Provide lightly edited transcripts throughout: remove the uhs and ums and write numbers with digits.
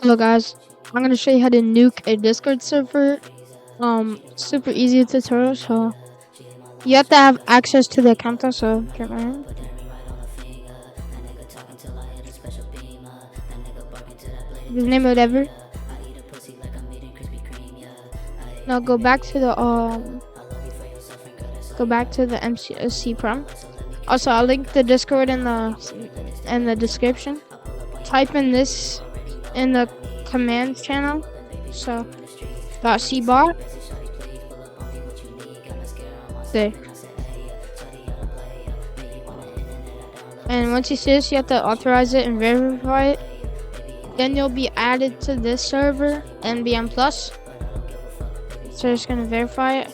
Hello guys, I'm gonna show you how to nuke a Discord server. Super easy tutorial. So you have to have access to the account though. So get my in. Just name it whatever. Now go back to the MCSC prom. Also, I'll link the Discord in the description. Type in this in the commands channel. So .cbot. There. And once you see this, you have to authorize it and verify it. Then you'll be added to this server, NBM Plus. So just gonna verify it.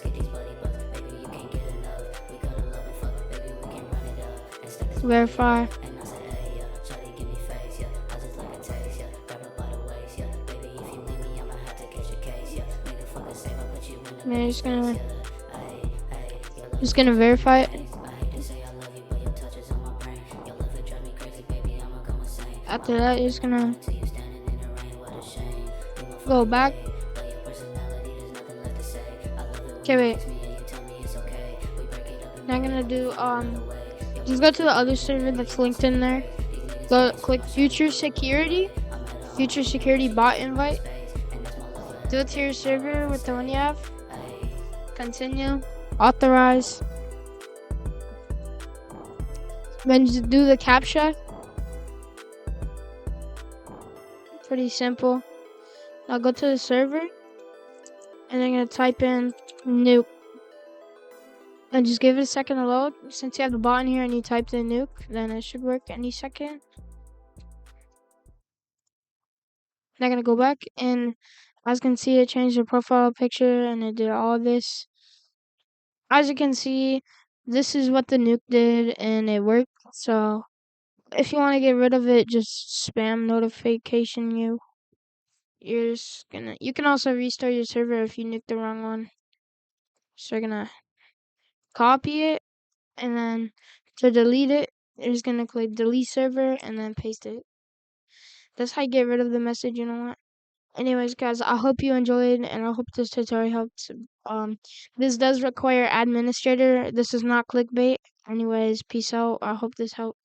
Verify. And you're just gonna verify it. After that, you're just gonna go back. Okay, wait. Now I'm gonna do just go to the other server that's linked in there. Go click future security bot invite. Do it to your server with the one you have. Continue. Authorize. Then just do the CAPTCHA. Pretty simple. Now go to the server and I'm gonna type in Nuke. And just give it a second to load. Since you have the bot in here and you typed in Nuke, then it should work any second. And I'm gonna go back, and as you can see, it changed the profile picture and it did all this. As you can see, this is what the Nuke did and it worked. So if you want to get rid of it, just spam notification you. You can also restart your server if you nuked the wrong one. So you're gonna copy it, and then to delete it, you're just gonna click delete server and then paste it. That's how you get rid of the message, you know what? Anyways, guys, I hope you enjoyed, and I hope this tutorial helped. This does require administrator. This is not clickbait. Anyways, peace out. I hope this helped.